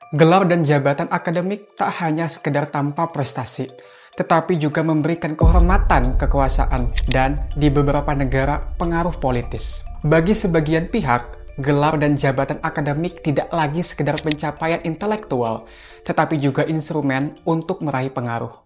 Gelar dan jabatan akademik tak hanya sekedar tanpa prestasi, tetapi juga memberikan kehormatan kekuasaan dan di beberapa negara pengaruh politis. Bagi sebagian pihak, gelar dan jabatan akademik tidak lagi sekedar pencapaian intelektual, tetapi juga instrumen untuk meraih pengaruh.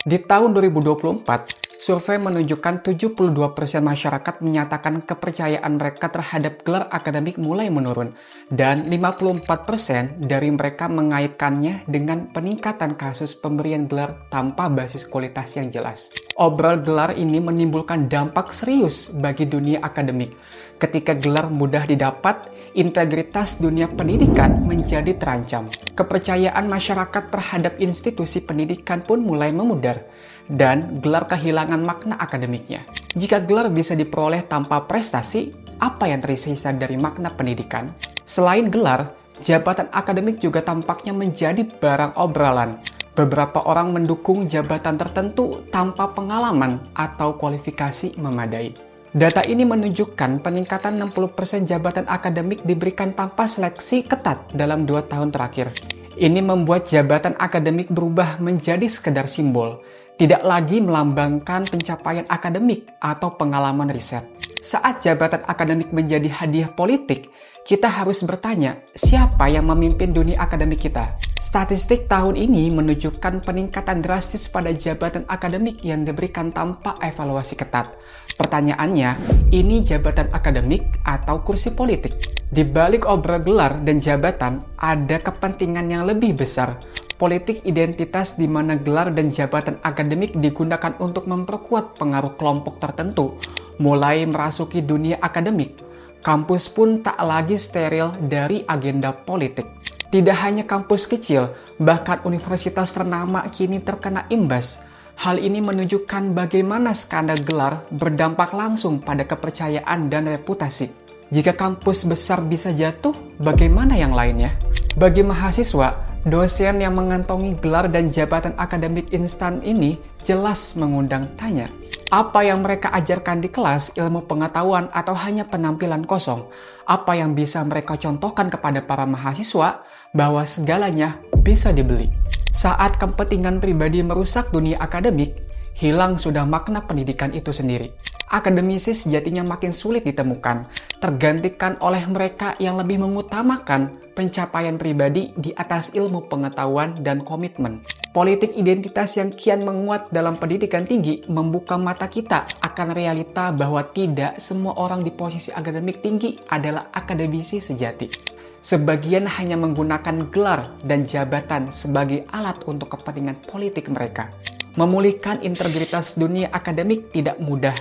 Di tahun 2024, survei menunjukkan 72% masyarakat menyatakan kepercayaan mereka terhadap gelar akademik mulai menurun, dan 54% dari mereka mengaitkannya dengan peningkatan kasus pemberian gelar tanpa basis kualitas yang jelas. Obral gelar ini menimbulkan dampak serius bagi dunia akademik. Ketika gelar mudah didapat, integritas dunia pendidikan menjadi terancam. Kepercayaan masyarakat terhadap institusi pendidikan pun mulai memudar, dan gelar kehilangan makna akademiknya. Jika gelar bisa diperoleh tanpa prestasi, apa yang tersisa dari makna pendidikan? Selain gelar, jabatan akademik juga tampaknya menjadi barang obrolan. Beberapa orang mendukung jabatan tertentu tanpa pengalaman atau kualifikasi memadai. Data ini menunjukkan peningkatan 60% jabatan akademik diberikan tanpa seleksi ketat dalam 2 tahun terakhir. Ini membuat jabatan akademik berubah menjadi sekedar simbol, tidak lagi melambangkan pencapaian akademik atau pengalaman riset. Saat jabatan akademik menjadi hadiah politik, kita harus bertanya, siapa yang memimpin dunia akademik kita? Statistik tahun ini menunjukkan peningkatan drastis pada jabatan akademik yang diberikan tanpa evaluasi ketat. Pertanyaannya, ini jabatan akademik atau kursi politik? Di balik obral gelar dan jabatan, ada kepentingan yang lebih besar. Politik identitas di mana gelar dan jabatan akademik digunakan untuk memperkuat pengaruh kelompok tertentu, mulai merasuki dunia akademik. Kampus pun tak lagi steril dari agenda politik. Tidak hanya kampus kecil, bahkan universitas ternama kini terkena imbas. Hal ini menunjukkan bagaimana skandal gelar berdampak langsung pada kepercayaan dan reputasi. Jika kampus besar bisa jatuh, bagaimana yang lainnya? Bagi mahasiswa, dosen yang mengantongi gelar dan jabatan akademik instan ini jelas mengundang tanya. Apa yang mereka ajarkan di kelas ilmu pengetahuan atau hanya penampilan kosong? Apa yang bisa mereka contohkan kepada para mahasiswa bahwa segalanya bisa dibeli? Saat kepentingan pribadi merusak dunia akademik, hilang sudah makna pendidikan itu sendiri. Akademisi sejatinya makin sulit ditemukan, tergantikan oleh mereka yang lebih mengutamakan pencapaian pribadi di atas ilmu pengetahuan dan komitmen. Politik identitas yang kian menguat dalam pendidikan tinggi membuka mata kita akan realita bahwa tidak semua orang di posisi akademik tinggi adalah akademisi sejati. Sebagian hanya menggunakan gelar dan jabatan sebagai alat untuk kepentingan politik mereka. Memulihkan integritas dunia akademik tidak mudah,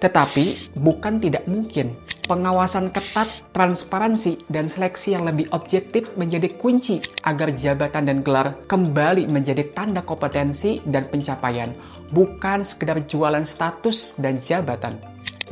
tetapi bukan tidak mungkin. Pengawasan ketat, transparansi, dan seleksi yang lebih objektif menjadi kunci agar jabatan dan gelar kembali menjadi tanda kompetensi dan pencapaian, bukan sekedar jualan status dan jabatan.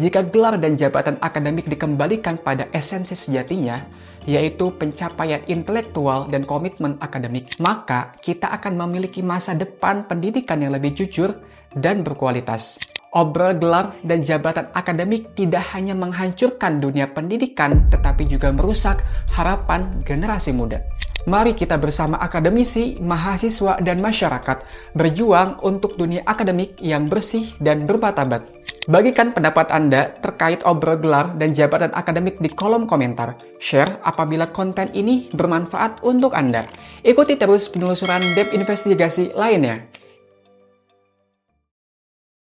Jika gelar dan jabatan akademik dikembalikan pada esensi sejatinya, yaitu pencapaian intelektual dan komitmen akademik, maka kita akan memiliki masa depan pendidikan yang lebih jujur dan berkualitas. Obral gelar dan jabatan akademik tidak hanya menghancurkan dunia pendidikan, tetapi juga merusak harapan generasi muda. Mari kita bersama akademisi, mahasiswa, dan masyarakat berjuang untuk dunia akademik yang bersih dan bermartabat. Bagikan pendapat Anda terkait obral gelar dan jabatan akademik di kolom komentar. Share apabila konten ini bermanfaat untuk Anda. Ikuti terus penelusuran Dep Investigasi lainnya.